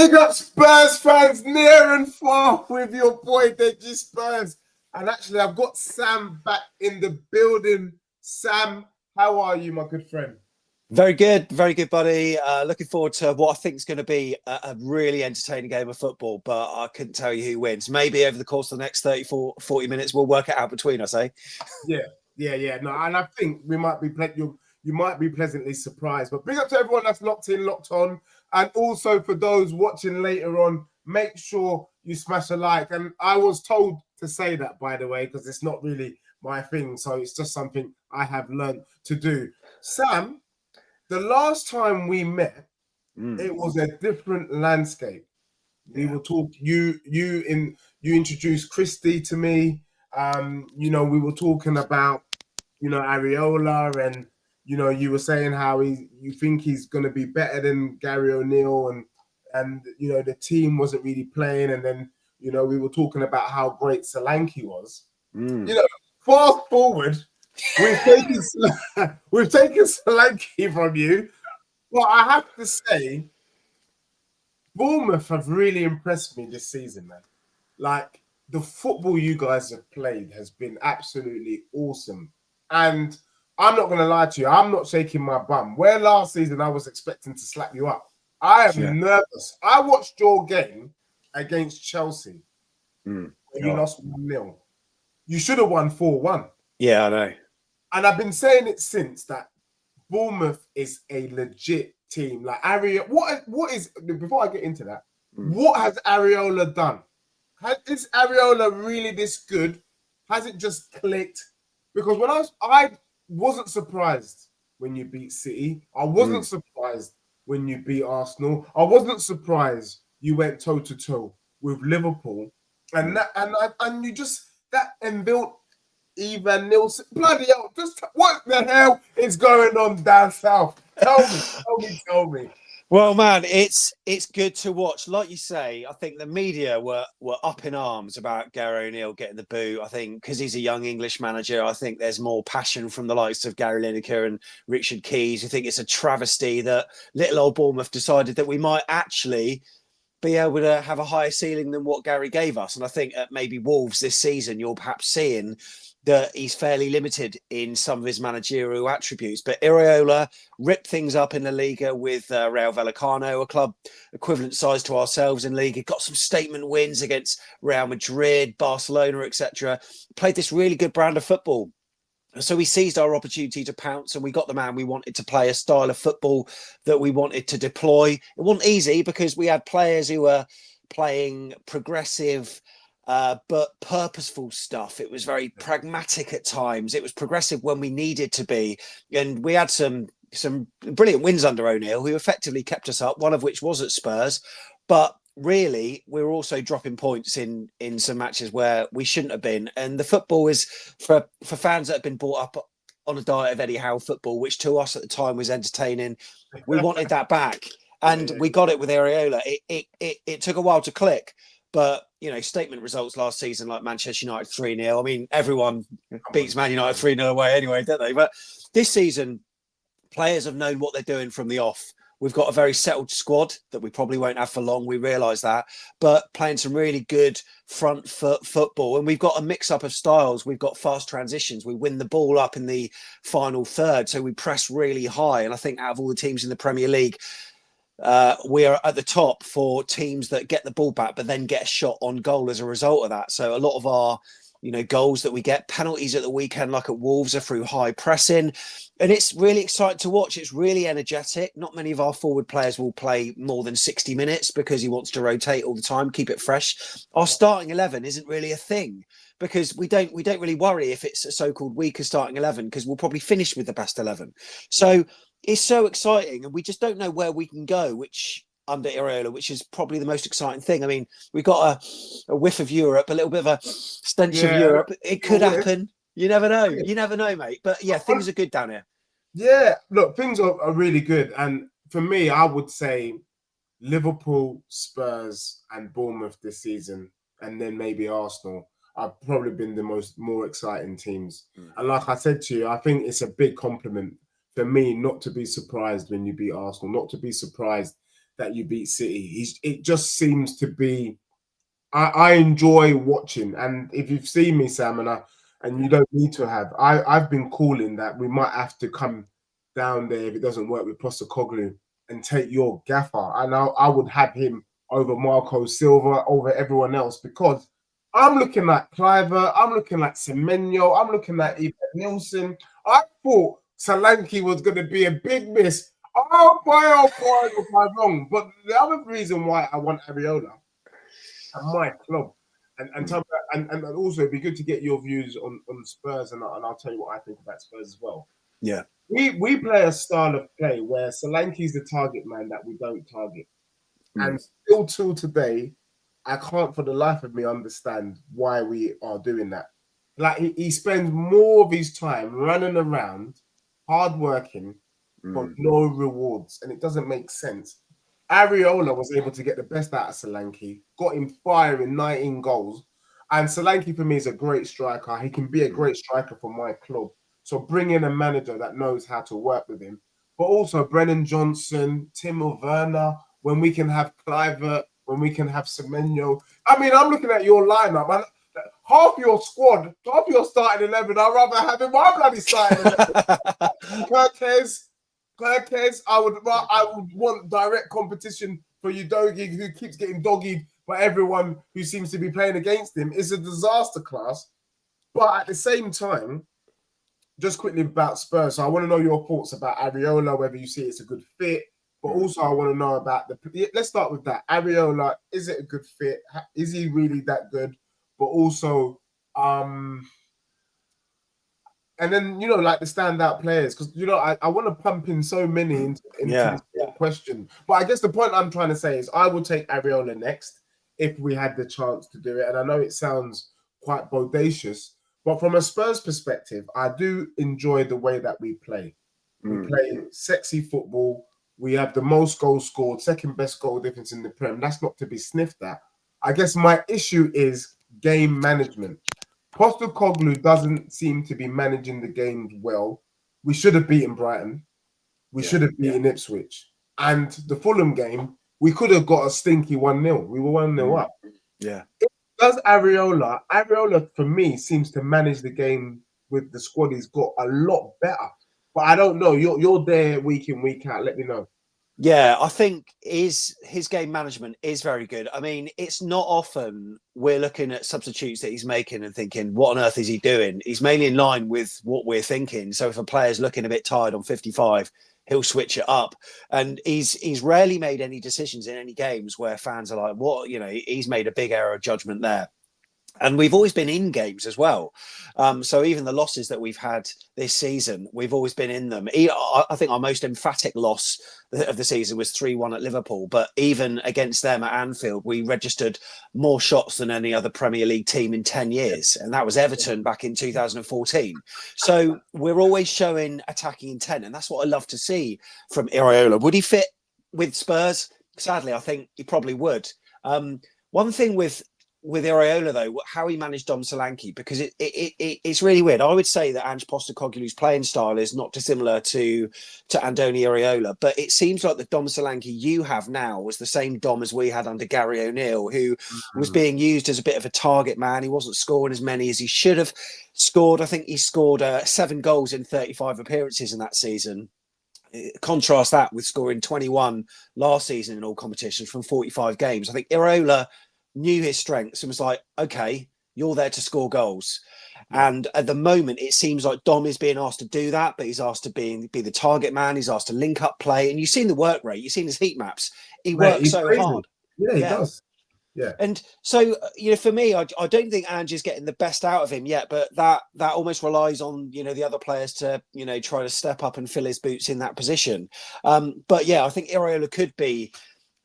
Big up Spurs fans near and far with your boy Deji Spurs. And actually, I've got Sam back in the building. Sam, how are you, my good friend? Very good, buddy. Looking forward to what I think is going to be a really entertaining game of football, but I couldn't tell you who wins. Maybe over the course of the next 40 minutes, we'll work it out between us, eh? Yeah. No, and I think we might be you might be pleasantly surprised. But big up to everyone that's locked in, locked on. And also for those watching later on, make sure you smash a like. And I was told to say that, by the way, because it's not really my thing. So it's just something I have learned to do. Sam, the last time we met, it was a different landscape. We were talking. You introduced Christy to me. We were talking about Iraola, and you were saying how you think he's going to be better than Gary O'Neill, and the team wasn't really playing, and then we were talking about how great Solanke was. Fast forward. We've taken Solanke from you. Well, I have to say, Bournemouth have really impressed me this season, man. Like, the football you guys have played has been absolutely awesome. And I'm not going to lie to you, I'm not shaking my bum. Where last season I was expecting to slap you up, I am nervous. I watched your game against Chelsea when you lost 1-0. You should have won 4-1. Yeah, I know. And I've been saying it since that Bournemouth is a legit team. Like what is before I get into that, what has Iraola done? Is Iraola really this good? Has it just clicked? Because when I wasn't surprised when you beat City. I wasn't surprised when you beat Arsenal. I wasn't surprised you went toe to toe with Liverpool, and you just that inbuilt. Evan Nilsson, bloody hell! Just what the hell is going on down south? Tell me. Well, man, it's good to watch. Like you say, I think the media were up in arms about Gary O'Neill getting the boot. I think because he's a young English manager, I think there's more passion from the likes of Gary Lineker and Richard Keys. I think it's a travesty that little old Bournemouth decided that we might actually be able to have a higher ceiling than what Gary gave us. And I think at maybe Wolves this season, you're perhaps seeing that he's fairly limited in some of his managerial attributes. But Iraola ripped things up in La Liga with Rayo Vallecano, a club equivalent size to ourselves in Liga. Got some statement wins against Real Madrid, Barcelona, etc. Played this really good brand of football. So we seized our opportunity to pounce, and we got the man we wanted to play, a style of football that we wanted to deploy. It wasn't easy because we had players who were playing progressive, but purposeful stuff. It was very pragmatic at times. It was progressive when we needed to be. And we had some brilliant wins under O'Neill, who effectively kept us up, one of which was at Spurs. But really, we're also dropping points in some matches where we shouldn't have been. And the football is, for fans that have been brought up on a diet of Eddie Howe football, which to us at the time was entertaining, we wanted that back. And we got it with Iraola. It took a while to click. But, statement results last season, like Manchester United 3-0. I mean, everyone beats Man United 3-0 away anyway, don't they? But this season, players have known what they're doing from the off. We've got a very settled squad that we probably won't have for long. We realise that. But playing some really good front foot football. And we've got a mix-up of styles. We've got fast transitions. We win the ball up in the final third. So we press really high. And I think out of all the teams in the Premier League, we are at the top for teams that get the ball back but then get a shot on goal as a result of that. So a lot of our goals that we get, penalties at the weekend like at Wolves, are through high pressing, and it's really exciting to watch. It's really energetic. Not many of our forward players will play more than 60 minutes because he wants to rotate all the time, keep it fresh. Our starting 11 isn't really a thing because we don't really worry if it's a so-called weaker starting 11 because we'll probably finish with the best 11. So it's so exciting, and we just don't know where we can go, which under Iraola, which is probably the most exciting thing. I mean, we got a whiff of Europe, a little bit of a stench of Europe. It could happen. You never know. You never know, mate. But yeah, things are good down here. Yeah, look, things are really good. And for me, I would say Liverpool, Spurs, and Bournemouth this season, and then maybe Arsenal, have probably been the more exciting teams. And like I said to you, I think it's a big compliment for me not to be surprised when you beat Arsenal, not to be surprised that you beat City. It just seems to be. I enjoy watching, and if you've seen me, Sam, and you don't need to have, I've been calling that we might have to come down there if it doesn't work with Postecoglou and take your gaffer, and I would have him over Marco Silva, over everyone else, because I'm looking at Cliver, I'm looking at Semenyo, I'm looking at Ivan Nielsen. I thought Solanke was going to be a big miss. Oh boy, was I wrong? But the other reason why I want Areola and my club, and also it'd be good to get your views on Spurs, and I'll tell you what I think about Spurs as well. Yeah. We play a style of play where Solanke's the target man that we don't target. And still till today, I can't for the life of me understand why we are doing that. Like he spends more of his time running around, hard working, but no rewards, and it doesn't make sense. Areola was able to get the best out of Solanke, got him firing 19 goals, and Solanke for me is a great striker. He can be a great striker for my club. So bring in a manager that knows how to work with him, but also Brennan Johnson, Timo Werner. When we can have Cliver, when we can have Semenyo. I mean, I'm looking at your lineup, and half your squad, half your starting 11, I'd rather have in my bloody starting 11. Kirkes, I would want direct competition for Udogie, who keeps getting doggied by everyone who seems to be playing against him. It's a disaster class. But at the same time, just quickly about Spurs. So I want to know your thoughts about Areola, whether you see it's a good fit. But also, I want to know about let's start with that. Areola, is it a good fit? Is he really that good? But also, and then, like the standout players, because, I want to pump in so many into this question. But I guess the point I'm trying to say is I will take Areola next if we had the chance to do it. And I know it sounds quite bodacious, but from a Spurs perspective, I do enjoy the way that we play. We play sexy football. We have the most goals scored, second best goal difference in the Prem. That's not to be sniffed at. I guess my issue is game management. Postecoglou doesn't seem to be managing the games well. We should have beaten Brighton. We should have beaten Ipswich. And the Fulham game, we could have got a stinky 1-0. We were 1-0 up. Yeah. Does Areola, for me, seems to manage the game with the squad he's got a lot better. But I don't know. You're there week in, week out. Let me know. Yeah, I think his game management is very good. I mean, it's not often we're looking at substitutes that he's making and thinking, what on earth is he doing? He's mainly in line with what we're thinking. So if a player's looking a bit tired on 55, he'll switch it up. And he's rarely made any decisions in any games where fans are like, what? He's made a big error of judgment there. And we've always been in games as well. So even the losses that we've had this season, we've always been in them. I think our most emphatic loss of the season was 3-1 at Liverpool. But even against them at Anfield, we registered more shots than any other Premier League team in 10 years. And that was Everton back in 2014. So we're always showing attacking intent. And that's what I love to see from Iraola. Would he fit with Spurs? Sadly, I think he probably would. One thing with Iraola, though, how he managed Dom Solanke, because it's really weird. I would say that Ange Postecoglou's playing style is not dissimilar to Andoni Iraola, but it seems like the Dom Solanke you have now was the same Dom as we had under Gary O'Neill, who was being used as a bit of a target man. He wasn't scoring as many as he should have scored. I think he scored 7 goals in 35 appearances in that season. Contrast that with scoring 21 last season in all competitions from 45 games. I think Iraola knew his strengths and was like, okay, you're there to score goals. And at the moment, it seems like Dom is being asked to do that, but he's asked to be the target man. He's asked to link up play. And you've seen the work rate. You've seen his heat maps. He works so crazy. hard. Yeah, he does. Yeah. And so, for me, I don't think Ange is getting the best out of him yet, but that almost relies on, the other players to, try to step up and fill his boots in that position. But yeah, I think Iraola could be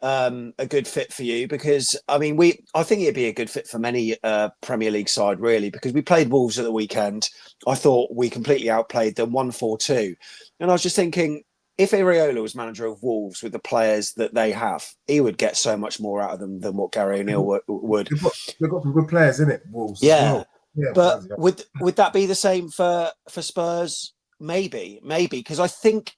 a good fit for you, because I think it'd be a good fit for many Premier League side, really, because we played Wolves at the weekend. I thought we completely outplayed them 1-4-2, and I was just thinking, if Iraola was manager of Wolves with the players that they have, he would get so much more out of them than what Gary O'Neill would. They've got some good players in it, Wolves. Yeah, as well. Yeah, but would that be the same for Spurs? Maybe, because I think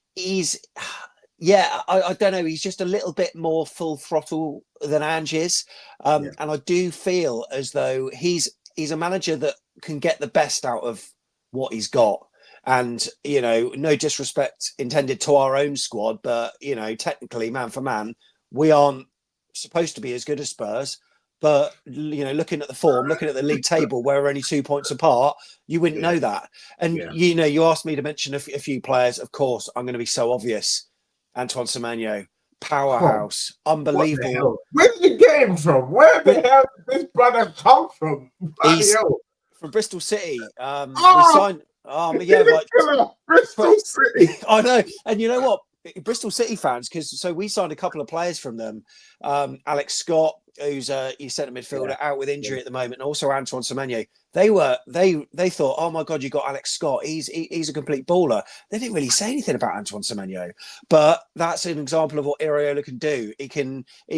Yeah, I don't know. He's just a little bit more full throttle than Ange is, Yeah. and I do feel as though he's a manager that can get the best out of what he's got. And no disrespect intended to our own squad, but technically, man for man, we aren't supposed to be as good as Spurs. But looking at the form, looking at the league table, where we're only 2 points apart, you wouldn't know that. And you asked me to mention a few players. Of course, I'm going to be so obvious. Antoine Semenyo, powerhouse, unbelievable. What the hell? Where did you get him from? Where the hell did this brother come from? He's from Bristol City. We signed. Bristol City. I know, and you know what? Bristol City fans, because we signed a couple of players from them. Alex Scott, who's a centre midfielder out with injury at the moment, and also Antoine Semenyo. They thought, oh my God, you got Alex Scott. He's a complete baller. They didn't really say anything about Antoine Semenyo, but that's an example of what Iraola can do. He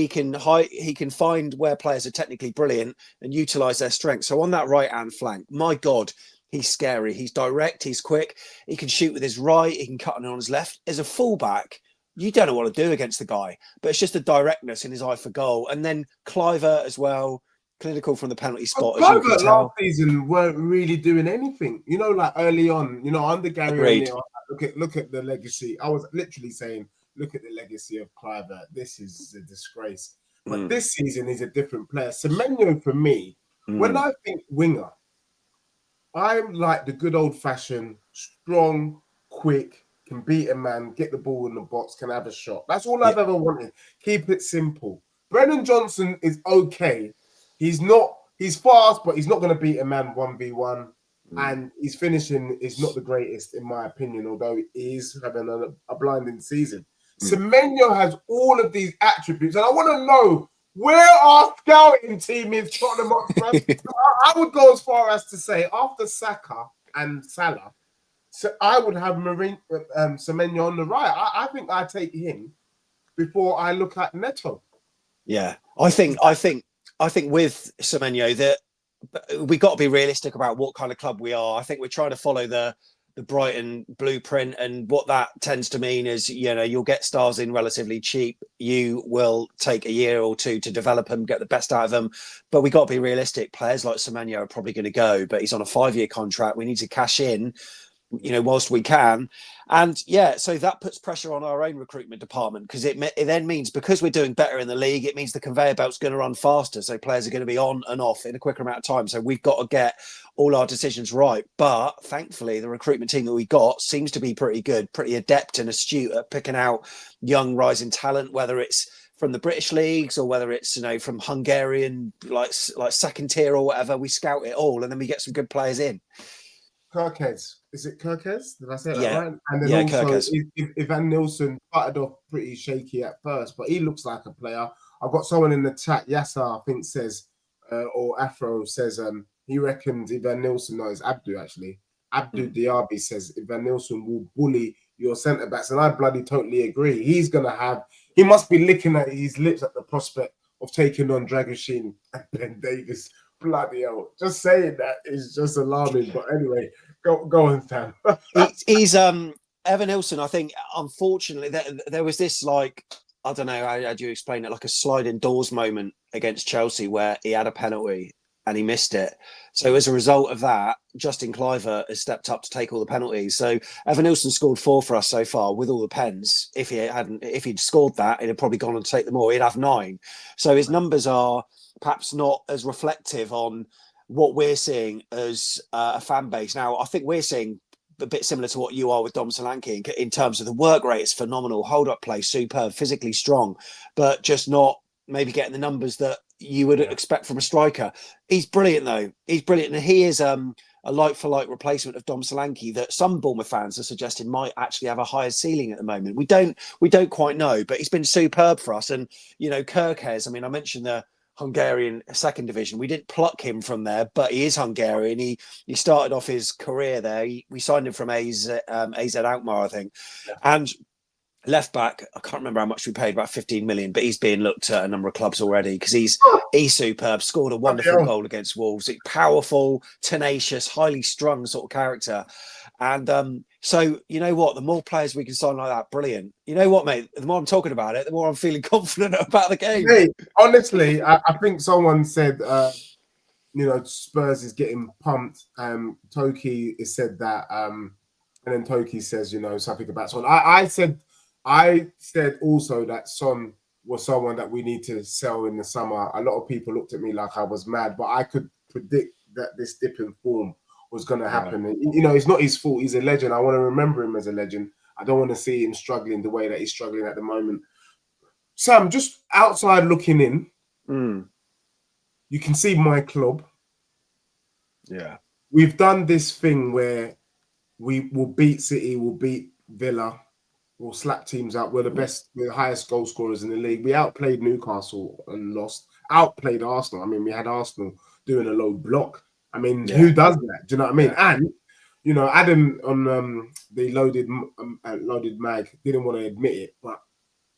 can find where players are technically brilliant and utilise their strengths. So on that right hand flank, my God. He's scary. He's direct. He's quick. He can shoot with his right. He can cut on his left. As a fullback, you don't know what to do against the guy, but it's just the directness in his eye for goal. And then Cliver as well, clinical from the penalty spot. Cliver last season weren't really doing anything. Like early on, under Gary O'Neill. Look at the legacy. I was literally saying, look at the legacy of Cliver. This is a disgrace. But this season is a different player. Semenyo, for me, when I think winger, I'm like the good old-fashioned, strong, quick, can beat a man, get the ball in the box, can have a shot. That's all I've ever wanted. Keep it simple. Brennan Johnson is okay. He's fast, but he's not going to beat a man 1v1. And his finishing is not the greatest, in my opinion, although he is having a blinding season. Semenyo has all of these attributes, and I want to know where our scouting team is. Tottenham Hotspur. I would go as far as to say, after Saka and Salah, so I would have Semenyo on the right. I think I take him before I look at Neto. Yeah, I think with Semenyo that we got to be realistic about what kind of club we are. I think we're trying to follow the Brighton blueprint, and what that tends to mean is you'll get stars in relatively cheap. You will take a year or two to develop them, get the best out of them, but we got to be realistic. Players like Semenyo are probably going to go, but he's on a 5-year contract. We need to cash in whilst we can. And so that puts pressure on our own recruitment department, because it then means, because we're doing better in the league, it means the conveyor belt's going to run faster. So players are going to be on and off in a quicker amount of time. So we've got to get all our decisions right. But thankfully, the recruitment team that we got seems to be pretty good, pretty adept and astute at picking out young rising talent, whether it's from the British leagues or whether it's from Hungarian like second tier or whatever. We scout it all, and then we get some good players in. Kirkes. Is it Kirkes? Did I say that right? And then also, Ivan Nilsson started off pretty shaky at first, but he looks like a player. I've got someone in the chat, Yasser, I think, says, or Afro says, he reckons Ivan Nilsson, no, it's Abdu actually. Abdu Diaby says Ivan Nilsson will bully your centre backs, and I bloody totally agree. He must be licking at his lips at the prospect of taking on Dragoshin and Ben Davis. Bloody hell. Just saying that is just alarming. But anyway, go on, Sam. He's Evan Nilsson, I think, unfortunately, there was this, I don't know, how do you explain it, like a sliding doors moment against Chelsea where he had a penalty and he missed it. So as a result of that, Justin Cliver has stepped up to take all the penalties. So Evan Nilsson scored 4 for us so far with all the pens. If he'd scored that, he'd have probably gone on to take them all. He'd have 9. So his numbers are perhaps not as reflective on what we're seeing as a fan base. Now, I think we're seeing a bit similar to what you are with Dom Solanke in terms of the work rate. It's phenomenal, hold up play, superb, physically strong, but just not maybe getting the numbers that you would expect from a striker. He's brilliant though. He's brilliant, and he is a like-for-like replacement of Dom Solanke that some Bournemouth fans are suggesting might actually have a higher ceiling at the moment. We don't quite know, but he's been superb for us. And Kirkes, I mean, I mentioned the Hungarian second division. We didn't pluck him from there, but he is Hungarian. He started off his career there. We signed him from AZ Alkmaar, I think. And left back, I can't remember how much we paid, about 15 million, but he's being looked at a number of clubs already because he's superb, scored a wonderful goal against Wolves. Powerful, tenacious, highly strung sort of character. And So you know what? The more players we can sign like that, brilliant. You know what, mate? The more I'm talking about it, the more I'm feeling confident about the game. Hey, honestly, I think someone said, Spurs is getting pumped. Toki has said that, and then Toki says, something about Son. I said also that Son was someone that we need to sell in the summer. A lot of people looked at me like I was mad, but I could predict that this dip in form was going to happen. Right. And, it's not his fault. He's a legend. I want to remember him as a legend. I don't want to see him struggling the way that he's struggling at the moment. Sam, just outside looking in, you can see my club. Yeah. We've done this thing where we will beat City, we'll beat Villa, we'll slap teams out. We're the best, we're the highest goal scorers in the league. We outplayed Newcastle and lost. Outplayed Arsenal. I mean, we had Arsenal doing a low block. I mean, who does that? Do you know what I mean? Yeah. And Adam on the loaded mag didn't want to admit it, but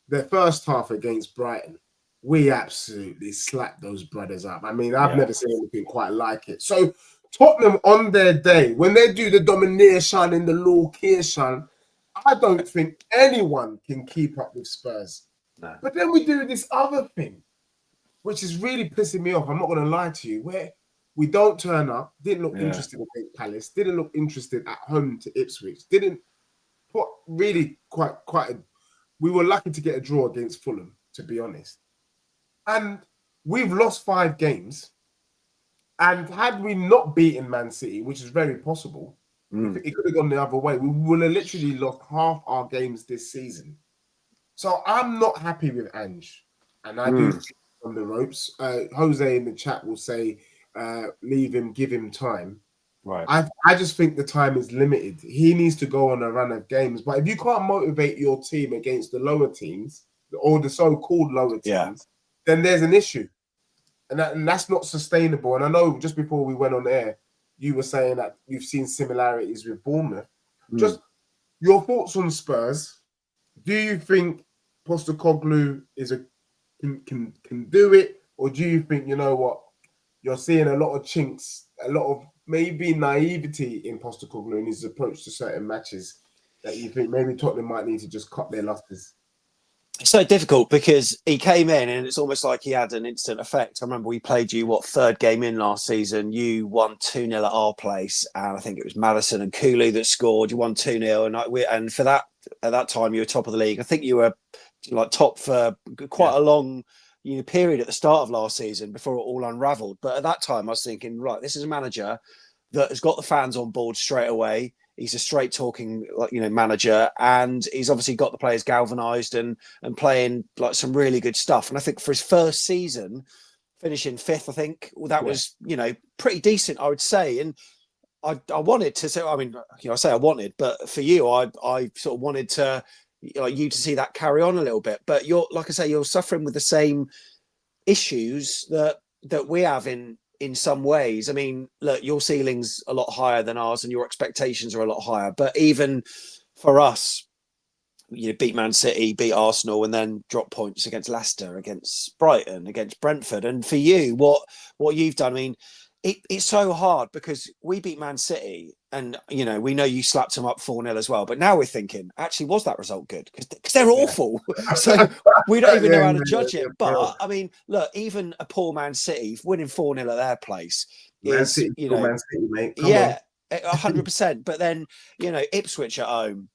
the first half against Brighton, we absolutely slapped those brothers up. I mean, I've never seen anything quite like it. So Tottenham on their day, when they do the domination in the location, I don't think anyone can keep up with Spurs. No. But then we do this other thing, which is really pissing me off. I'm not going to lie to you, where we don't turn up, didn't look interested against Palace, didn't look interested at home to Ipswich, didn't put really we were lucky to get a draw against Fulham, to be honest. And we've lost 5 games. And had we not beaten Man City, which is very possible, it could have gone the other way. We would have literally lost half our games this season. So I'm not happy with Ange. And I do think on the ropes. Jose in the chat will say, leave him, give him time. Right. I just think the time is limited. He needs to go on a run of games. But if you can't motivate your team against the lower teams, or the so-called lower teams, then there's an issue. And that's not sustainable. And I know just before we went on air, you were saying that you've seen similarities with Bournemouth. Just your thoughts on Spurs. Do you think Postecoglou can do it? Or do you think, you know what, you're seeing a lot of chinks, a lot of maybe naivety in Postecoglou and his approach to certain matches that you think maybe Tottenham might need to just cut their losses? It's so difficult because he came in and it's almost like he had an instant effect. I remember we played you, third game in last season. You won 2-0 at our place. And I think it was Maddison and Kulu that scored. You won 2-0. And for that, at that time, you were top of the league. I think you were like top for quite a long period at the start of last season before it all unraveled. But at that time, I was thinking, right, this is a manager that has got the fans on board straight away. He's a straight talking, manager, and he's obviously got the players galvanized and playing like some really good stuff. And I think for his first season, finishing 5th, I think that was, pretty decent, I would say. And I wanted to say, I say I wanted, but for you, I sort of wanted to, you to see that carry on a little bit. But you're, like I say, you're suffering with the same issues that we have in some ways. I mean, look, your ceiling's a lot higher than ours and your expectations are a lot higher. But even for us, beat Man City, beat Arsenal, and then drop points against Leicester, against Brighton, against Brentford. And for you, what you've done, I mean, it's so hard because we beat Man City and, we know you slapped them up 4-0 as well. But now we're thinking, actually, was that result good? Because they're awful. So we don't even know how to judge it. But, I mean, look, even a poor Man City winning 4-0 at their place is, Man City, mate. Come on. 100%. But then, Ipswich at home,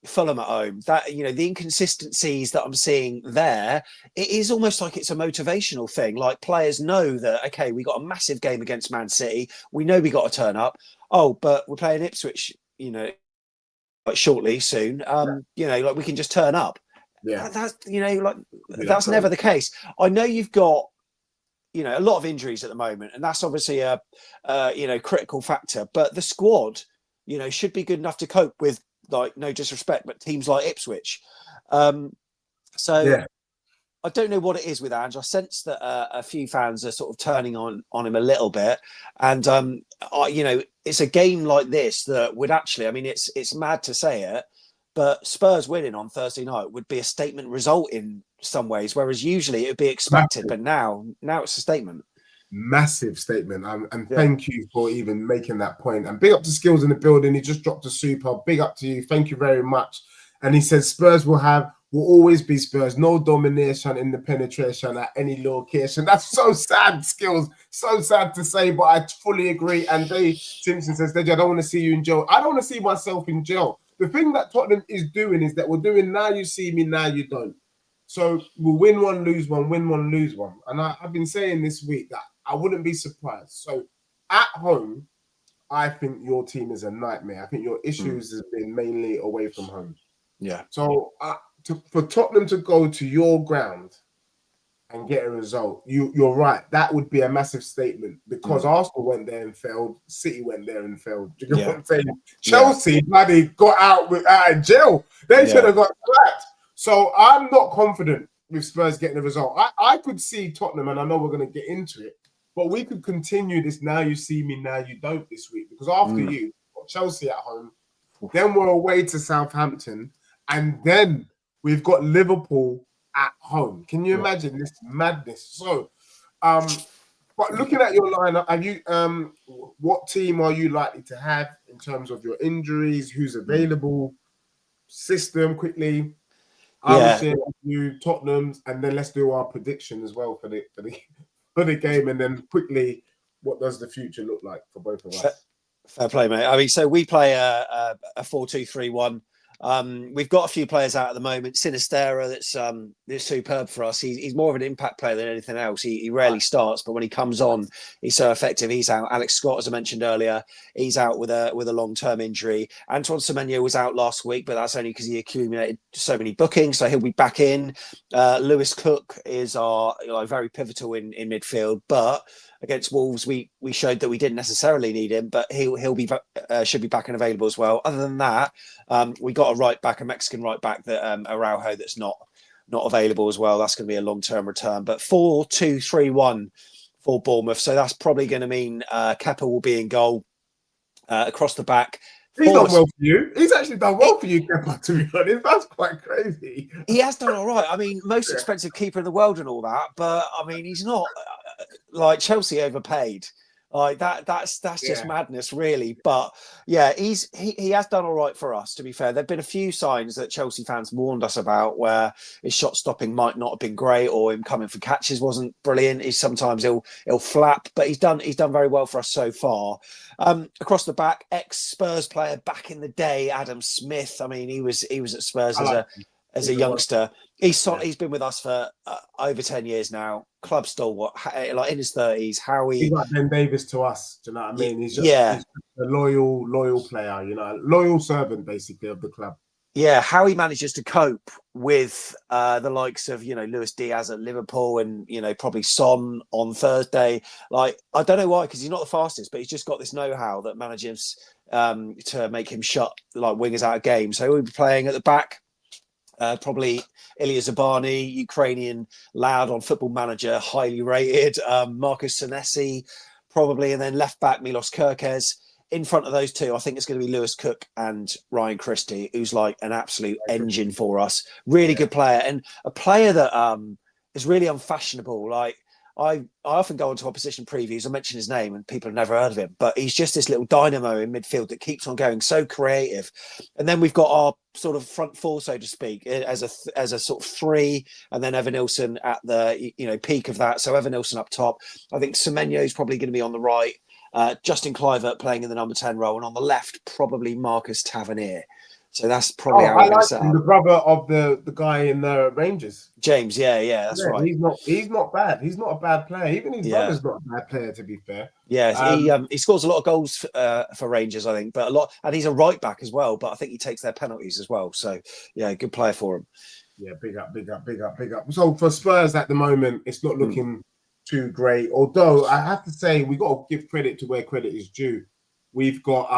Fulham at home, that the inconsistencies that I'm seeing there, it is almost like it's a motivational thing. Like players know that, okay, we got a massive game against Man City, we know we got to turn up, but we're playing Ipswich like shortly soon, like we can just turn up. That's that's never the case. I know you've got a lot of injuries at the moment, and that's obviously a critical factor, but the squad should be good enough to cope with, like, no disrespect, but teams like Ipswich. I don't know what it is with Ange. I sense that a few fans are sort of turning on him a little bit. And, it's a game like this that would actually, I mean, it's mad to say it, but Spurs winning on Thursday night would be a statement result in some ways, whereas usually it would be expected. But now it's a statement. Massive statement. And Yeah. thank you for even making that point. And big up to Skills in the building. He just dropped a super. Big up to you. Thank you very much. And he says Spurs will always be Spurs. No domination in the penetration at any location. That's so sad, Skills. So sad to say, but I fully agree. And Dave Simpson says, Deji, I don't want to see you in jail. I don't want to see myself in jail. The thing that Tottenham is doing is that we're doing now you see me, now you don't. So we'll win one, lose one, win one, lose one. And I've been saying this week that I wouldn't be surprised. So at home, I think your team is a nightmare. I think your issues has been mainly away from home. Yeah. So for Tottenham to go to your ground and get a result, you're right. That would be a massive statement because Arsenal went there and failed. City went there and failed. Do you get what I'm saying? Chelsea bloody got out of jail. They should have got slapped. So I'm not confident with Spurs getting a result. I could see Tottenham, and I know we're going to get into it, but we could continue this now you see me, now you don't this week. Because after you, got Chelsea at home, then we're away to Southampton, and then we've got Liverpool at home. Can you imagine this madness? So, but looking at your lineup, have you what team are you likely to have in terms of your injuries? Who's available? System quickly. I will share you Tottenham's, and then let's do our prediction as well for the game, and then quickly, what does the future look like for both of us? Fair play, mate. I mean, so we play a 4-2-3-1. We've got a few players out at the moment. Sinistera, that's superb for us. He's more of an impact player than anything else. He rarely starts, but when he comes on, he's so effective. He's out. Alex Scott, as I mentioned earlier, he's out with a long-term injury. Antoine Semenyo was out last week, but that's only because he accumulated so many bookings, so he'll be back in. Lewis Cook is very pivotal in midfield, but against Wolves, we showed that we didn't necessarily need him, but he'll be should be back and available as well. Other than that, we got a Mexican right back that Araujo that's not available as well. That's going to be a long-term return. But 4-2-3-1 for Bournemouth, so that's probably going to mean Kepa will be in goal across the back. He's done well for you. He's actually done well for you, Kepa, to be honest. That's quite crazy. He has done all right. I mean, most expensive keeper in the world and all that, but I mean, he's not like Chelsea overpaid. Like that's just madness, really. But yeah, he has done all right for us, to be fair. There've been a few signs that Chelsea fans warned us about where his shot stopping might not have been great, or him coming for catches wasn't brilliant. Sometimes he'll flap, but he's done very well for us so far. Across the back, ex-Spurs player back in the day, Adam Smith. I mean, he was at Spurs as a youngster. He's been with us for over 10 years now. Club stalwart, like in his 30s. He's like Ben Davis to us. Do you know what I mean? He's just a loyal player, loyal servant basically of the club. Yeah, how he manages to cope with the likes of Luis Diaz at Liverpool and probably Son on Thursday. Like, I don't know why, because he's not the fastest, but he's just got this know-how that manages to make him shut like wingers out of games. So he'll be playing at the back. Probably Ilya Zabani, Ukrainian lad on Football Manager, highly rated. Marcus Senesi, probably, and then left back Milos Kerkez. In front of those two, I think it's going to be Lewis Cook and Ryan Christie, who's like an absolute engine for us. Really good player, and a player that is really unfashionable. Like I often go onto opposition previews. I mention his name, and people have never heard of him. But he's just this little dynamo in midfield that keeps on going, so creative. And then we've got our sort of front four, so to speak, as a sort of three, and then Evan Nilsson at the peak of that. So Evan Nilsson up top. I think Semenyo is probably going to be on the right. Justin Kluivert playing in the number 10 role, and on the left, probably Marcus Tavernier. So that's probably how we're going to set up. The brother of the guy in the Rangers. James, that's right. He's not bad. He's not a bad player. Even his brother's not a bad player, to be fair. Yeah, he scores a lot of goals for Rangers, I think, but a lot, and he's a right back as well. But I think he takes their penalties as well. So yeah, good player for him. Yeah, big up. So for Spurs at the moment, it's not looking too great. Although I have to say, we got to give credit to where credit is due. We've got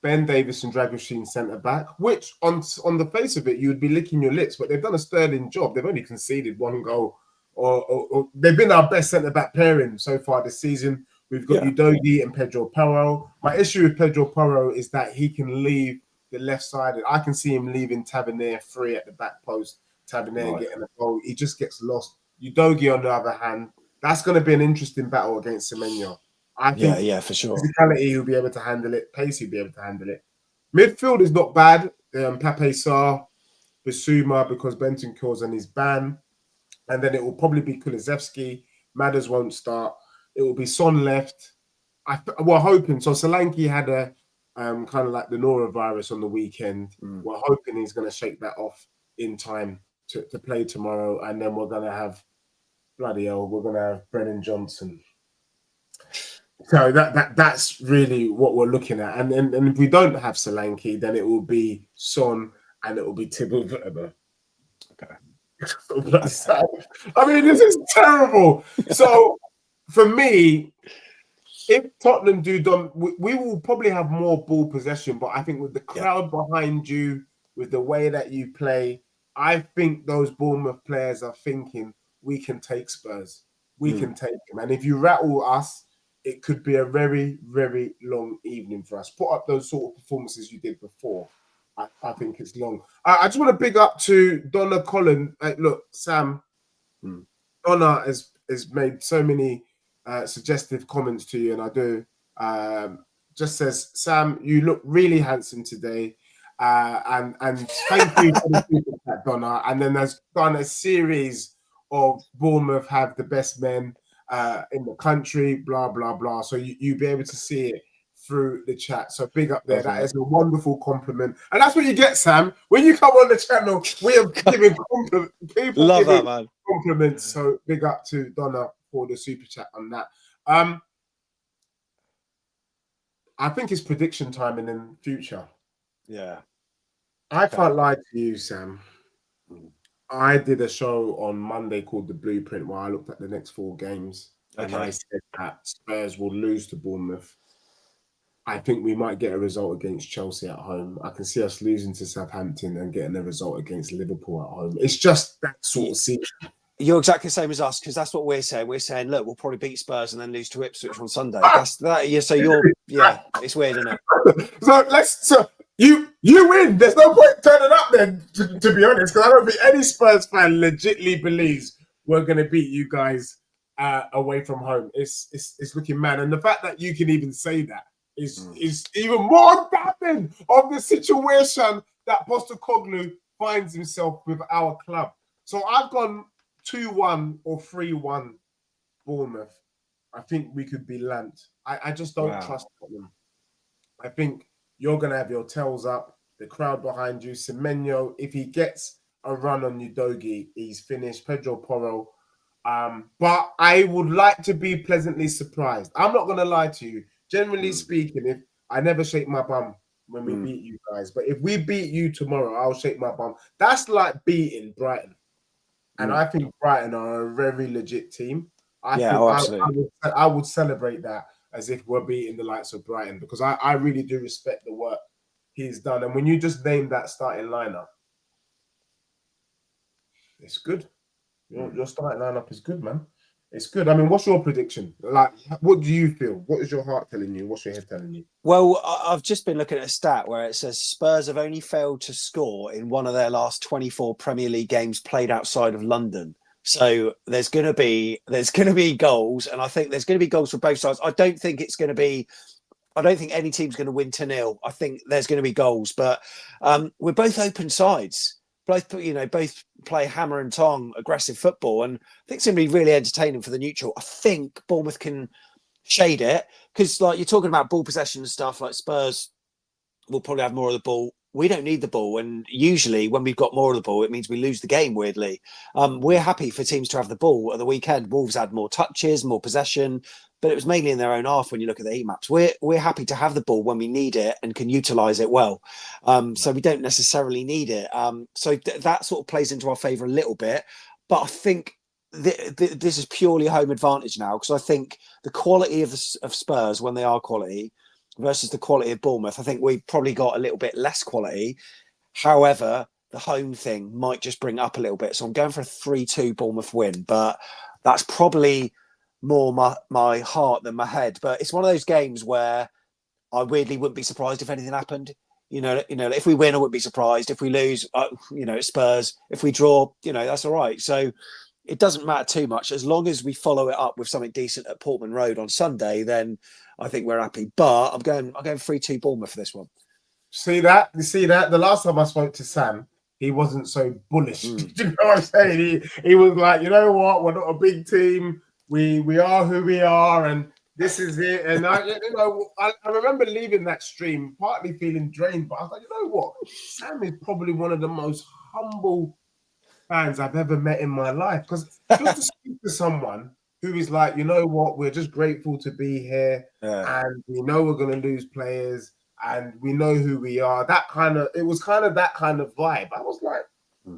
Ben Davis and Dragoshin centre back, which on the face of it, you would be licking your lips, but they've done a sterling job. They've only conceded one goal, or they've been our best centre back pairing so far this season. We've got Udogie and Pedro Porro. My issue with Pedro Porro is that he can leave the left side. I can see him leaving Tavernier free at the back post. Tavernier getting a goal. He just gets lost. Udogie, on the other hand, That's going to be an interesting battle against Semenyo. I think for sure. physicality, he'll be able to handle it. Pace, he'll be able to handle it. Midfield is not bad. Pape Sarr, Bissouma, because Benton Kills on his ban. And then it will probably be Kulusevski. Madders won't start. It will be Son left. We're hoping. So Solanke had a kind of like the norovirus on the weekend. We're hoping he's going to shake that off in time to play tomorrow. And then we're going to have, bloody hell, we're going to have Brennan Johnson. So that's really what we're looking at. And if we don't have Solanke, then it will be Son and it will be Thibaut Werner. Okay. I mean, this is terrible. So for me, if Tottenham we will probably have more ball possession, but I think with the crowd behind you, with the way that you play, I think those Bournemouth players are thinking we can take Spurs. We can take them. And if you rattle us, it could be a very, very long evening for us. Put up those sort of performances you did before. I think it's long. I just want to big up to Donna Collin. Look, Sam, Donna has made so many suggestive comments to you, and I do. Just says, Sam, you look really handsome today. And thank you for the super chat, Donna. And then there's done a series of Bournemouth have the best men in the country, blah, blah, blah. So you'll be able to see it through the chat. So big up there. Okay. That is a wonderful compliment. And that's what you get, Sam. When you come on the channel, we are giving compliments. People love giving that, man. Compliments. So big up to Donna for the super chat on that. I think it's prediction time in the future. Yeah. I can't lie to you, Sam. I did a show on Monday called The Blueprint where I looked at the next 4 games. And I said that Spurs will lose to Bournemouth. I think we might get a result against Chelsea at home. I can see us losing to Southampton and getting a result against Liverpool at home. It's just that sort of season. You're exactly the same as us, because that's what we're saying. We're saying, look, we'll probably beat Spurs and then lose to Ipswich on Sunday. That's that. Yeah. So it's weird, isn't it? So you win. There's no point turning up then, to be honest, because I don't think any Spurs fan legitimately believes we're going to beat you guys away from home. It's looking mad, and the fact that you can even say that is even more damning of the situation that Postecoglou finds himself with our club. So I've gone 2-1 or 3-1 Bournemouth. I think we could be lamped. I just don't trust Tottenham. I think you're going to have your tails up, the crowd behind you. Semenyo, if he gets a run on Udogie, he's finished. Pedro Porro. But I would like to be pleasantly surprised. I'm not going to lie to you. Generally speaking, if I never shake my bum when we beat you guys, but if we beat you tomorrow, I'll shake my bum. That's like beating Brighton. And I think Brighton are a very legit team. I would celebrate that as if we're beating the likes of Brighton, because I really do respect the work he's done. And when you just name that starting lineup, it's good. Your starting lineup is good, man. It's good. I mean, what's your prediction? Like, what do you feel? What is your heart telling you? What's your head telling you? Well, I've just been looking at a stat where it says Spurs have only failed to score in one of their last 24 Premier League games played outside of London. So there's going to be goals, and I think there's going to be goals for both sides. I don't think any team's going to win 2-0. I think there's going to be goals, but we're both open sides. Both play hammer and tong, aggressive football, and I think it's going to be really entertaining for the neutral. I think Bournemouth can shade it, because, like, you're talking about ball possession and stuff. Like, Spurs will probably have more of the ball. We don't need the ball, and usually when we've got more of the ball, it means we lose the game. Weirdly, we're happy for teams to have the ball. At the weekend, Wolves had more touches, more possession, but it was mainly in their own half. When you look at the heat maps, we're happy to have the ball when we need it and can utilise it well. So we don't necessarily need it. So that sort of plays into our favour a little bit. But I think this is purely a home advantage now, because I think the quality of Spurs, when they are quality, versus the quality of Bournemouth, I think we've probably got a little bit less quality. However, the home thing might just bring it up a little bit. So I'm going for a 3-2 Bournemouth win, but that's probably more my heart than my head. But it's one of those games where I weirdly wouldn't be surprised if anything happened. If we win, I wouldn't be surprised. If we lose, it's Spurs. If we draw, that's all right. So it doesn't matter too much as long as we follow it up with something decent at Portman Road on Sunday. Then I think we're happy. But I'm going 3-2 Bournemouth for this one. See that? You see that? The last time I spoke to Sam, he wasn't so bullish. Do you know what I'm saying? He was like, you know what? We're not a big team. We are who we are, and this is it. And I remember leaving that stream partly feeling drained, but I was like, you know what? Sam is probably one of the most humble fans I've ever met in my life. Because just to speak to someone who is like, you know what? We're just grateful to be here, and we know we're going to lose players. And we know who we are. It was kind of that kind of vibe. I was like, I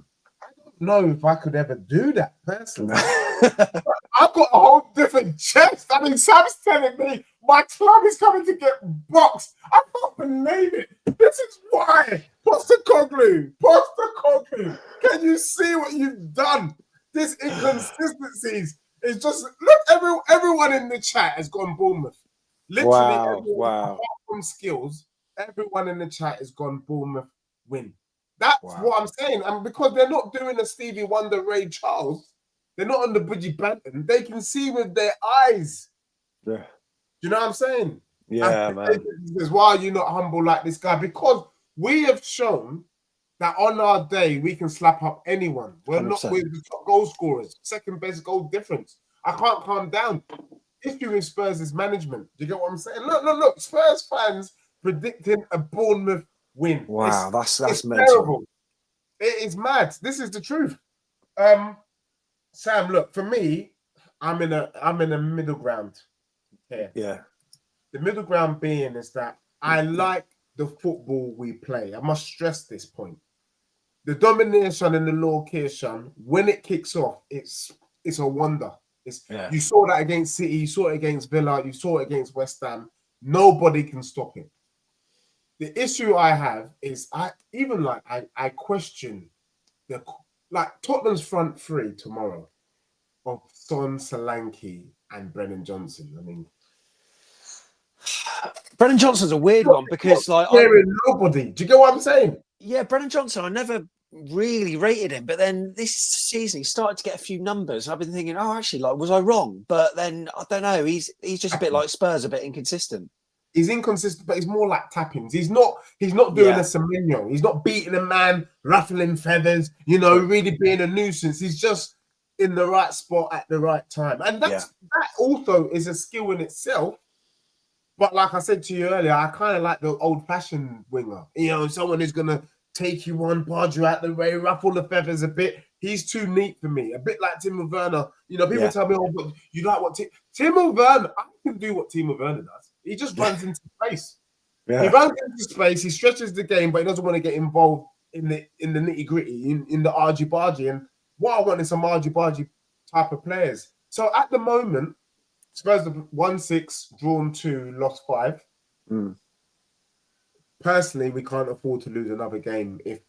don't know if I could ever do that personally. I've got a whole different chest. I mean, Sam's telling me my club is coming to get boxed. I can't believe it. This is why. Postecoglou, can you see what you've done? This inconsistencies is just, look, everyone in the chat has gone Bournemouth. Literally, everyone, apart from skills, everyone in the chat has gone Bournemouth win. That's what I'm saying. And because they're not doing a Stevie Wonder, Ray Charles, they're not on the Bridgie Banton. They can see with their eyes. Yeah. Do you know what I'm saying? Yeah, man. Says, why are you not humble like this guy? Because we have shown that on our day, we can slap up anyone. We're 100%. Not with the top goal scorers, second best goal difference. I can't calm down. Issue with Spurs is management. Do you get what I'm saying? Look. Spurs fans predicting a Bournemouth win. Wow, that's terrible. It is mad. This is the truth. Sam, look, for me, I'm in a middle ground here. Yeah. The middle ground being is that I like the football we play. I must stress this point. The domination and the location, when it kicks off, it's a wonder. You saw that against City, you saw it against Villa, you saw it against West Ham. Nobody can stop it. The issue I have is I question Tottenham's front three tomorrow of Son, Solanke, and Brennan Johnson. I mean, Brennan Johnson's a weird one because nobody. Do you get what I'm saying? Yeah, Brennan Johnson, I never really rated him, but then this season he started to get a few numbers. I've been thinking, actually, was I wrong? But then I don't know. He's just a bit like Spurs, a bit inconsistent. He's inconsistent, but he's more like tappings. He's not doing a Semenyo. He's not beating a man, ruffling feathers. Really being a nuisance. He's just in the right spot at the right time, and that also is a skill in itself. But like I said to you earlier, I kind of like the old-fashioned winger. Someone who's gonna take you on, barge you out the way, ruffle the feathers a bit. He's too neat for me. A bit like Timo Werner. People tell me, but you like what Timo Werner? I can do what Timo Werner does. He just runs into space. Yeah. He runs into space. He stretches the game, but he doesn't want to get involved in the nitty-gritty, in the argy-bargy. And what I want is some argy-bargy type of players. So at the moment, Spurs have 1-6, drawn 2, lost 5. Personally, we can't afford to lose another game if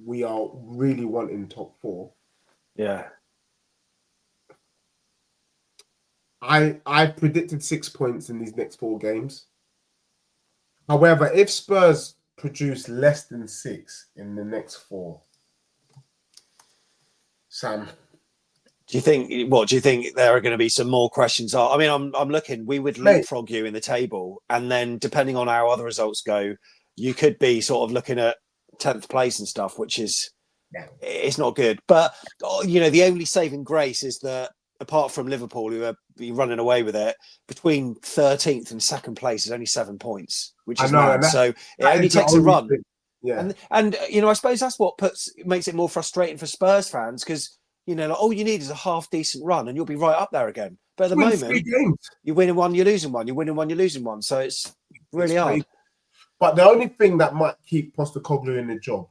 we are really wanting top 4. Yeah. I predicted 6 points in these next 4 games. However, if Spurs produce less than 6 in the next 4, Sam, do you think there are going to be some more questions? I mean, I'm looking. We would leapfrog you in the table, and then depending on how other results go, you could be sort of looking at 10th place and stuff, which is it's not good. But the only saving grace is that apart from Liverpool, who are running away with it, between 13th and 2nd place is only 7 points, which is mad. So it only takes a run. Yeah, and I suppose that's what makes it more frustrating for Spurs fans because. All you need is a half decent run and you'll be right up there again. But at the moment, you're winning one, you're losing one. You're winning one, you're losing one. So it's really hard. But the only thing that might keep Postecoglou in the job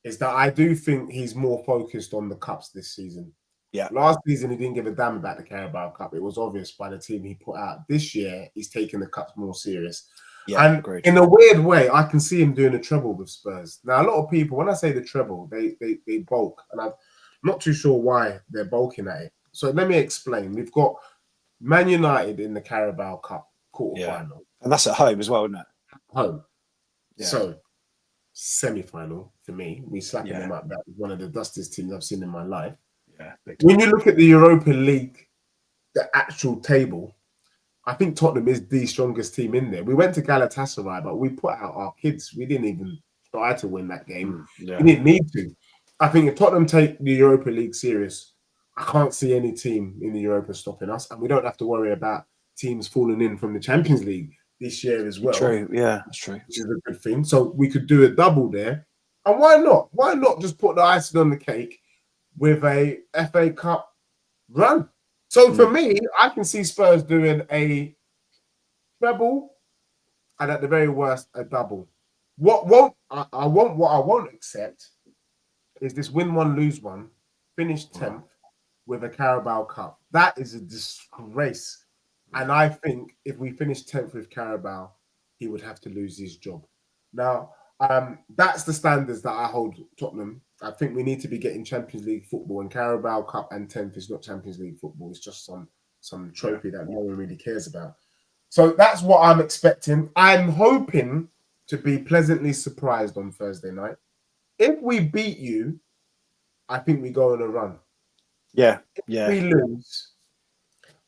is that I do think he's more focused on the cups this season. Yeah. Last season, he didn't give a damn about the Carabao Cup. It was obvious by the team he put out. This year, he's taking the cups more serious. Yeah, and agreed. In a weird way, I can see him doing a treble with Spurs. Now, a lot of people, when I say the treble, they bulk. And I'm not too sure why they're bulking at it. So let me explain. We've got Man United in the Carabao Cup quarterfinal. Yeah. And that's at home as well, isn't it? Home. Yeah. So, semi-final for me. We slapping them up. That was one of the dustiest teams I've seen in my life. Yeah, big time. When you look at the Europa League, the actual table, I think Tottenham is the strongest team in there. We went to Galatasaray, but we put out our kids. We didn't even try to win that game. Yeah. We didn't need to. I think if Tottenham take the Europa League serious, I can't see any team in the Europa stopping us. And we don't have to worry about teams falling in from the Champions League this year as well. True, yeah, that's true. Which is a good thing. So we could do a double there. And why not? Why not just put the icing on the cake with a FA Cup run? So for me, I can see Spurs doing a treble and at the very worst a double. What I won't accept is this win one, lose one, finish 10th with a Carabao Cup. That is a disgrace. And I think if we finish 10th with Carabao, he would have to lose his job. Now, that's the standards that I hold Tottenham. I think we need to be getting Champions League football, and Carabao Cup and 10th is not Champions League football. It's just some trophy that no one really cares about. So that's what I'm expecting. I'm hoping to be pleasantly surprised on Thursday night. If we beat you, I think we go on a run. Yeah. If we lose,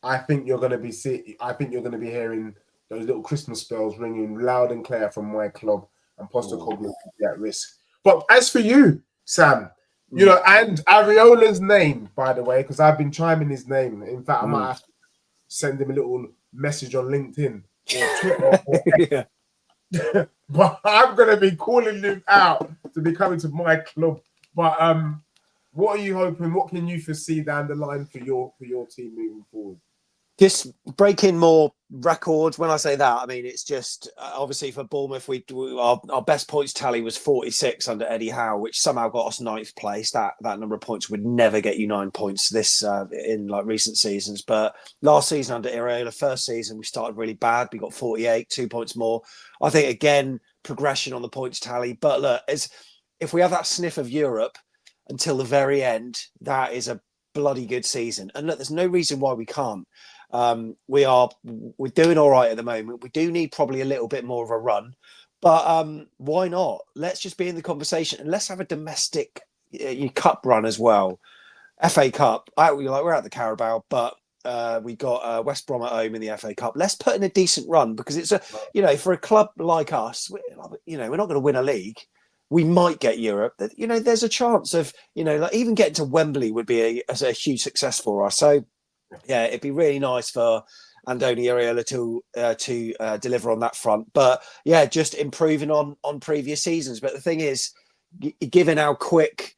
I think you're going to be hearing those little Christmas bells ringing loud and clear from my club, and Postecoglou will be at risk. But as for you, Sam, you know, and Iraola's name, by the way, because I've been chiming his name. In fact, I might have to send him a little message on LinkedIn or Twitter. But I'm going to be calling him out to be coming to my club. But what are you hoping? What can you foresee down the line for your team moving forward? Just breaking more records. When I say that, I mean it's just obviously for Bournemouth, our best points tally was 46 under Eddie Howe, which somehow got us 9th place. That number of points would never get you 9 points this in like recent seasons. But last season under Iraola, first season we started really bad. We got 48, 2 points more. I think again progression on the points tally. But look, if we have that sniff of Europe until the very end, that is a bloody good season. And look, there's no reason why we can't. We're doing all right at the moment. We do need probably a little bit more of a run, but why not? Let's just be in the conversation and let's have a domestic cup run as well. FA Cup. We're at the Carabao, but we got West Brom at home in the FA Cup. Let's put in a decent run because it's for a club like us, we're not going to win a league. We might get Europe. There's a chance of even getting to Wembley would be a huge success for us. So. Yeah, it'd be really nice for Andoni Iraola to deliver on that front. But yeah, just improving on previous seasons. But the thing is, given how quick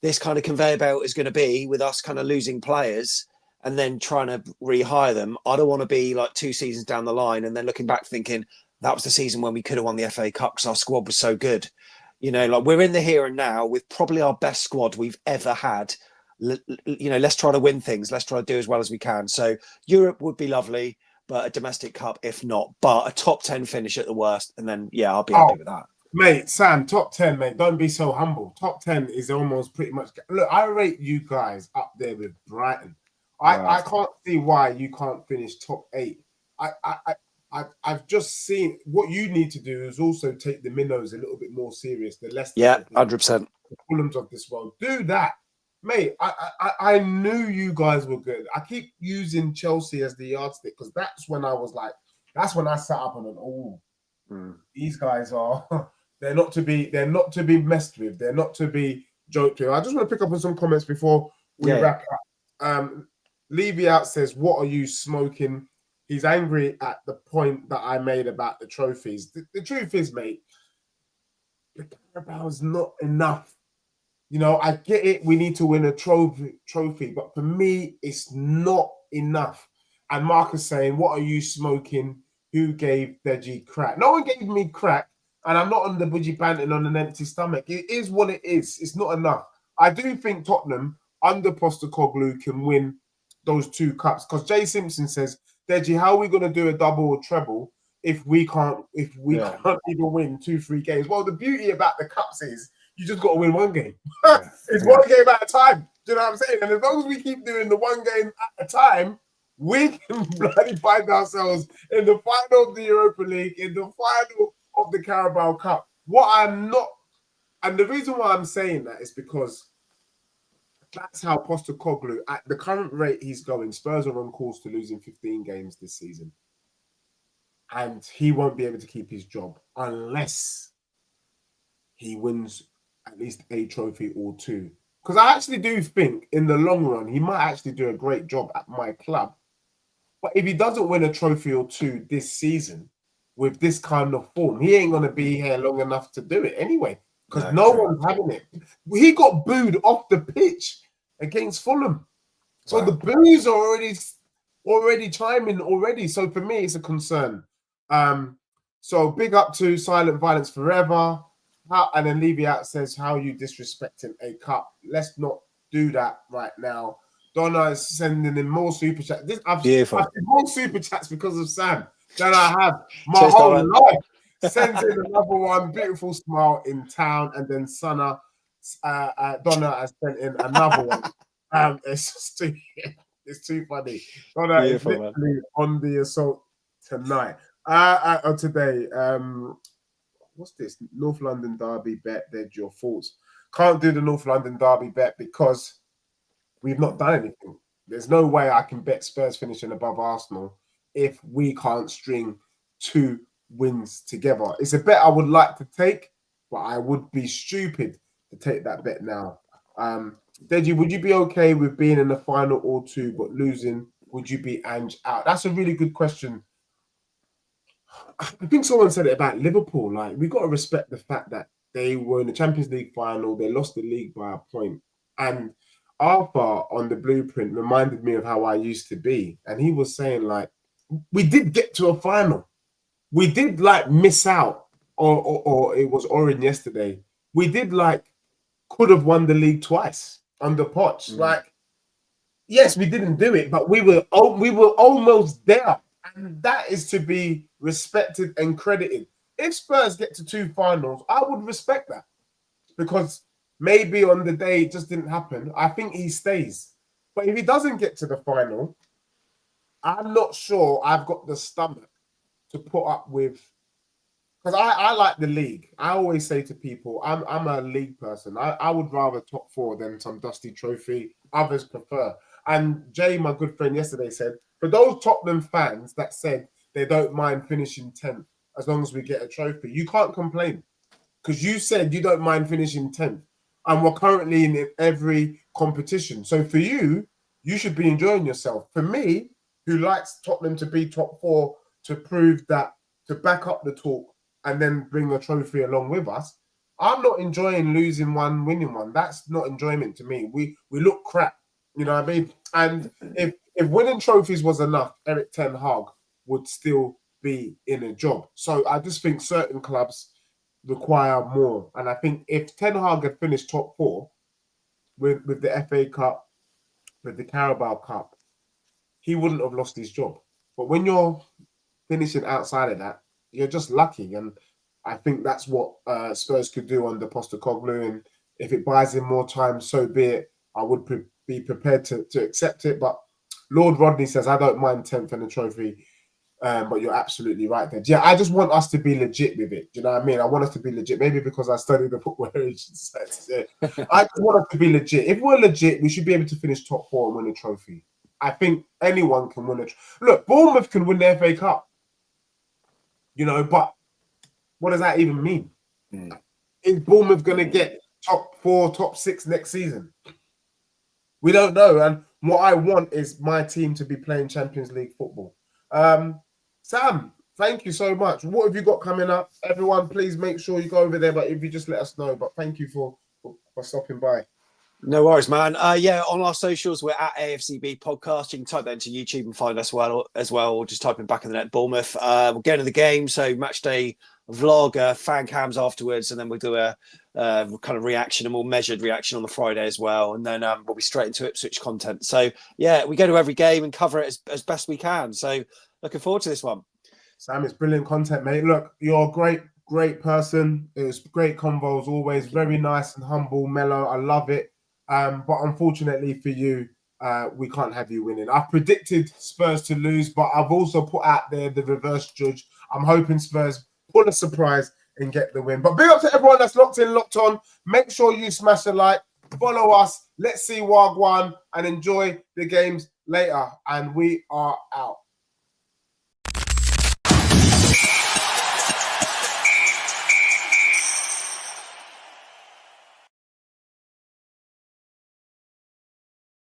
this kind of conveyor belt is going to be with us kind of losing players and then trying to rehire them, I don't want to be like 2 seasons down the line and then looking back thinking that was the season when we could have won the FA Cup because our squad was so good. We're in the here and now with probably our best squad we've ever had. Let's try to win things. Let's try to do as well as we can. So Europe would be lovely, but a domestic cup, if not, but a top 10 finish at the worst. And then, I'll be happy with that. Mate, Sam, top 10, mate. Don't be so humble. Top 10 is almost pretty much. Look, I rate you guys up there with Brighton. I can't see why you can't finish top 8. I've just seen what you need to do is also take the minnows a little bit more serious. The Leicester, 100%. The Fulhams of this world. Do that. Mate, I knew you guys were good. I keep using Chelsea as the yardstick because that's when I sat up and went, these guys they're not to be messed with. They're not to be joked with. I just want to pick up on some comments before we wrap up. Levy out says, "What are you smoking?" He's angry at the point that I made about the trophies. The truth is, mate, the Carabao's not enough. I get it. We need to win a trophy, but for me, it's not enough. And Marcus saying, "What are you smoking? Who gave Deji crack?" No one gave me crack, and I'm not on the budgie banting on an empty stomach. It is what it is. It's not enough. I do think Tottenham under Postecoglou can win those 2 cups because Jay Simpson says, "Deji, how are we going to do a double or treble if we can't even win 2-3 games?" Well, the beauty about the cups is. You just got to win 1 game. It's 1 game at a time. Do you know what I'm saying? And as long as we keep doing the 1 game at a time, we can bloody find ourselves in the final of the Europa League, in the final of the Carabao Cup. And the reason why I'm saying that is because that's how Postecoglou, at the current rate he's going, Spurs are on course to losing 15 games this season. And he won't be able to keep his job unless he wins at least a trophy or two. Because I actually do think in the long run, he might actually do a great job at my club. But if he doesn't win a trophy or two this season with this kind of form, he ain't going to be here long enough to do it anyway. Because no one's having it. He got booed off the pitch against Fulham. So the boos are already chiming already. So for me, it's a concern. So big up to Silent Violence Forever. And then Levy out says, how are you disrespecting a cup? Let's not do that right now. Donna is sending in more super chats. I've seen more super chats because of Sam than I have my whole life. Sends in another one, beautiful smile in town, and then Donna has sent in another one. It's too funny. Donna is literally on the assault tonight. Or today. What's this? North London Derby bet. There's your thoughts. Can't do the North London Derby bet because we've not done anything. There's no way I can bet Spurs finishing above Arsenal if we can't string 2 wins together. It's a bet I would like to take, but I would be stupid to take that bet now. Deji, would you be okay with being in the final or 2 but losing? Would you be Ange out? That's a really good question. I think someone said it about Liverpool. Like, we got to respect the fact that they were in the Champions League final. They lost the league by a point. And Arthur on the blueprint reminded me of how I used to be. And he was saying, like, we did get to a final. We did, like, miss out. Or it was Orin yesterday. We did, like, could have won the league twice under Poch. Like, yes, we didn't do it, but we were almost there. And that is to be respected and credited. If Spurs get to 2 finals, I would respect that. Because maybe on the day it just didn't happen. I think he stays. But if he doesn't get to the final, I'm not sure I've got the stomach to put up with. Because I like the league. I always say to people, I'm a league person. I would rather top 4 than some dusty trophy. Others prefer. And Jay, my good friend, yesterday said, for those Tottenham fans that said they don't mind finishing 10th as long as we get a trophy, you can't complain. Because you said you don't mind finishing 10th. And we're currently in every competition. So for you, you should be enjoying yourself. For me, who likes Tottenham to be top 4 to prove that, to back up the talk and then bring a trophy along with us, I'm not enjoying losing one, winning one. That's not enjoyment to me. We look crap. You know what I mean? And if winning trophies was enough, Eric Ten Hag would still be in a job. So I just think certain clubs require more. And I think if Ten Hag had finished top 4 with the FA Cup, with the Carabao Cup, he wouldn't have lost his job. But when you're finishing outside of that, you're just lucky. And I think that's what Spurs could do under Postecoglou. And if it buys him more time, so be it. I would be prepared to accept it. But Lord Rodney says, I don't mind 10th in the trophy. But you're absolutely right there. Yeah, I just want us to be legit with it. Do you know what I mean? I want us to be legit. Maybe because I studied the football heritage. I just want us to be legit. If we're legit, we should be able to finish top 4 and win a trophy. I think anyone can win a Look, Bournemouth can win the FA Cup. You know, but what does that even mean? Is Bournemouth going to get top 4, top 6 next season? We don't know. And what I want is my team to be playing Champions League football. Sam, thank you so much. What have you got coming up? Everyone, please make sure you go over there. But if you just let us know. But thank you for stopping by. No worries, man. Yeah, on our socials, we're at AFCB Podcast. You can type that into YouTube and find us as well, or just type in back in the net Bournemouth. We'll get into the game. So match day vlog, fan cams afterwards, and then we'll do a kind of reaction, a more measured reaction on the Friday as well. And then we'll be straight into Ipswich content. So yeah, we go to every game and cover it as best we can. So looking forward to this one. Sam, it's brilliant content, mate. Look, you're a great person. It was great convos, always very nice and humble, mellow. I love it. But unfortunately for you, we can't have you winning. I've predicted Spurs to lose, but I've also put out there the reverse judge. I'm hoping Spurs pull a surprise and get the win. But big up to everyone that's locked in, locked on. Make sure you smash a like. Follow us. Let's see Wagwan and enjoy the games later. And we are out.